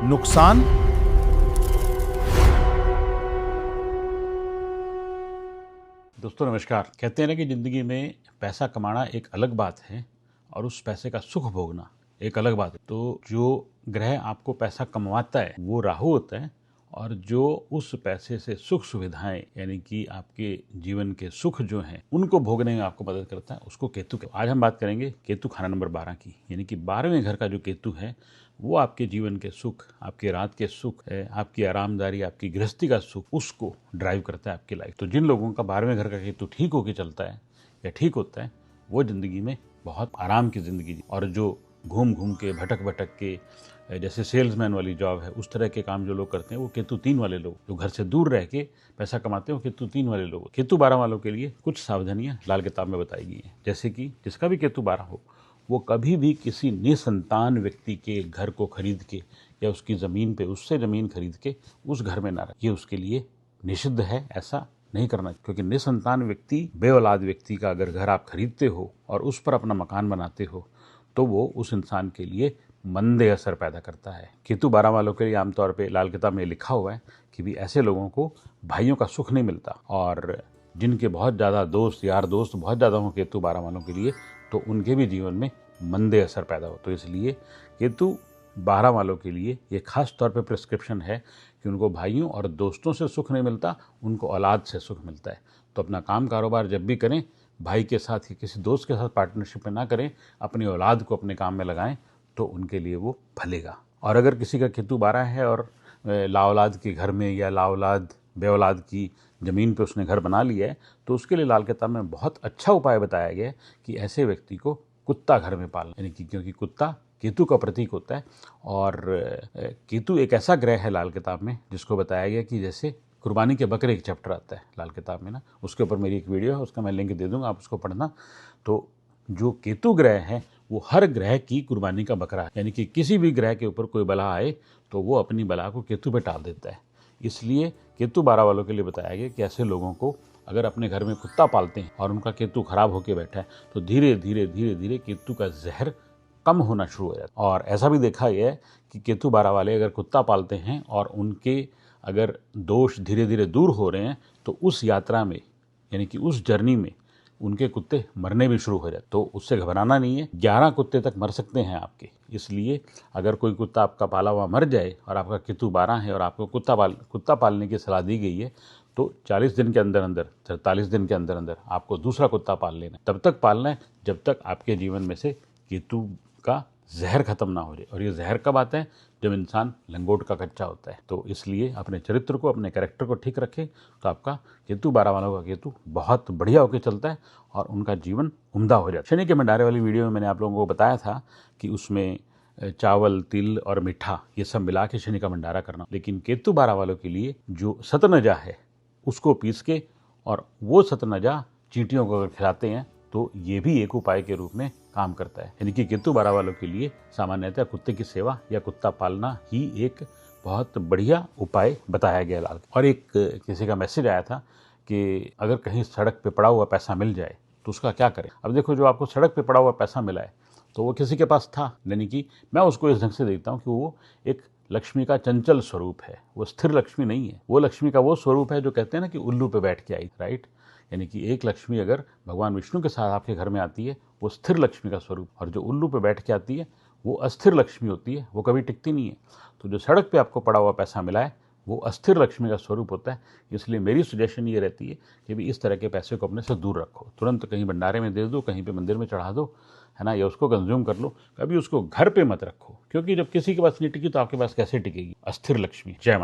नुकसान, दोस्तों नमस्कार। कहते हैं ना कि ज़िंदगी में पैसा कमाना एक अलग बात है और उस पैसे का सुख भोगना एक अलग बात है। तो जो ग्रह आपको पैसा कमवाता है वो राहु होता है और जो उस पैसे से सुख सुविधाएं यानी कि आपके जीवन के सुख जो हैं उनको भोगने में आपको मदद करता है उसको केतु कहते हैं। आज हम बात करेंगे केतु खाना नंबर 12 की, यानी कि 12वें घर का जो केतु है वो आपके जीवन के सुख, आपके रात के सुख, आपकी आरामदारी, आपकी गृहस्थी का सुख, उसको ड्राइव करता है आपकी लाइफ। तो जिन लोगों का 12वें घर का केतु ठीक होके चलता है या ठीक होता है वो जिंदगी में बहुत आराम की जिंदगी, और जो घूम घूम के भटक भटक के जैसे सेल्समैन वाली जॉब है उस तरह के काम जो लोग करते हैं वो केतु 3 वाले लोग, जो घर से दूर रह के पैसा कमाते हैं वो केतु 3 वाले लोग। केतु 12 वालों के लिए कुछ सावधानियां लाल किताब में बताई गई हैं, जैसे कि जिसका भी केतु 12 हो वो कभी भी किसी निसंतान व्यक्ति के घर को खरीद के या उसकी ज़मीन पे उससे ज़मीन खरीद के उस घर में ना रहे, ये उसके लिए निषिद्ध है। ऐसा नहीं करना, क्योंकि निसंतान व्यक्ति, बेऔलाद व्यक्ति का अगर घर आप खरीदते हो और उस पर अपना मकान बनाते हो तो वो उस इंसान के लिए मंदे असर पैदा करता है। केतु 12 वालों के लिए आमतौर पे लाल किताब में लिखा हुआ है कि भी ऐसे लोगों को भाइयों का सुख नहीं मिलता, और जिनके बहुत ज़्यादा दोस्त, यार दोस्त बहुत ज़्यादा हों केतु 12 वालों के लिए, तो उनके भी जीवन में मंदे असर पैदा हो। तो इसलिए केतु 12 वालों के लिए ये खास तौर पे प्रिस्क्रिप्शन है कि उनको भाइयों और दोस्तों से सुख नहीं मिलता, उनको औलाद से सुख मिलता है। तो अपना काम कारोबार जब भी करें भाई के साथ या किसी दोस्त के साथ पार्टनरशिप में ना करें, अपनी औलाद को अपने काम में लगाएं तो उनके लिए वो फलेगा। और अगर किसी का केतु 12 है और लाऔलाद के घर में या लाऔलाद बेऔलाद की ज़मीन पे उसने घर बना लिया है तो उसके लिए लाल किताब में बहुत अच्छा उपाय बताया गया है कि ऐसे व्यक्ति को कुत्ता घर में पालना, यानी कि क्योंकि कुत्ता केतु का प्रतीक होता है। और केतु एक ऐसा ग्रह है लाल किताब में जिसको बताया गया कि जैसे कुर्बानी के बकरे एक चैप्टर आता है लाल किताब में ना, उसके ऊपर मेरी एक वीडियो है, उसका मैं लिंक दे दूंगा, आप उसको पढ़ना। तो जो केतु ग्रह है वो हर ग्रह की कुर्बानी का बकरा है, यानी कि किसी भी ग्रह के ऊपर कोई बला आए तो वो अपनी बला को केतु पे टाल देता है। इसलिए केतु 12 वालों के लिए बताया गया कि ऐसे लोगों को अगर अपने घर में कुत्ता पालते हैं और उनका केतु खराब होकर बैठा है तो धीरे धीरे धीरे धीरे केतु का जहर कम होना शुरू हो जाता है। और ऐसा भी देखा गया है कि केतु 12 वाले अगर कुत्ता पालते हैं और उनके अगर दोष धीरे धीरे दूर हो रहे हैं तो उस यात्रा में, यानी कि उस जर्नी में उनके कुत्ते मरने भी शुरू हो जाते। तो उससे घबराना नहीं है, 11 कुत्ते तक मर सकते हैं आपके। इसलिए अगर कोई कुत्ता आपका पाला हुआ मर जाए और आपका केतु 12 है और आपको कुत्ता पालने की सलाह दी गई है तो 40 दिन के अंदर अंदर, 43 दिन के अंदर अंदर आपको दूसरा कुत्ता पाल लेना है। तब तक पालना है जब तक आपके जीवन में से केतु का जहर खत्म ना हो जाए। और ये जहर कब आता है? जब इंसान लंगोट का कच्चा होता है। तो इसलिए अपने चरित्र को, अपने कैरेक्टर को ठीक रखें तो आपका केतु 12 वालों का केतु बहुत बढ़िया होकर चलता है और उनका जीवन उम्दा हो जाता है। शनि के भंडारे वाली वीडियो में मैंने आप लोगों को बताया था कि उसमें चावल, तिल और मीठा ये सब मिला के शनि का भंडारा करना। लेकिन केतु 12 वालों के लिए जो सतनजा है उसको पीस के और वो सतनजा चींटियों को अगर खिलाते हैं तो ये भी एक उपाय के रूप में काम करता है। यानी कि केतु 12 वालों के लिए सामान्यतः कुत्ते की सेवा या कुत्ता पालना ही एक बहुत बढ़िया उपाय बताया गया लाल। और एक किसी का मैसेज आया था कि अगर कहीं सड़क पे पड़ा हुआ पैसा मिल जाए तो उसका क्या करें। अब देखो, जो आपको सड़क पे पड़ा हुआ पैसा मिला है तो वो किसी के पास था, यानी कि मैं उसको इस ढंग से देखता हूँ कि वो एक लक्ष्मी का चंचल स्वरूप है, वो स्थिर लक्ष्मी नहीं है। वो लक्ष्मी का वो स्वरूप है जो कहते हैं ना कि उल्लू पे बैठ के आई, राइट। यानी कि एक लक्ष्मी अगर भगवान विष्णु के साथ आपके घर में आती है वो स्थिर लक्ष्मी का स्वरूप, और जो उल्लू पे बैठ के आती है वो अस्थिर लक्ष्मी होती है, वो कभी टिकती नहीं है। तो जो सड़क पे आपको पड़ा हुआ पैसा मिला है वो अस्थिर लक्ष्मी का स्वरूप होता है। इसलिए मेरी सजेशन ये रहती है कि भी इस तरह के पैसे को अपने से दूर रखो, तुरंत कहीं भंडारे में दे दो, कहीं पे मंदिर में चढ़ा दो, है ना, या उसको कंज्यूम कर लो। कभी उसको घर पे मत रखो, क्योंकि जब किसी के पास नहीं टिकी तो आपके पास कैसे टिकेगी अस्थिर लक्ष्मी। जय माता।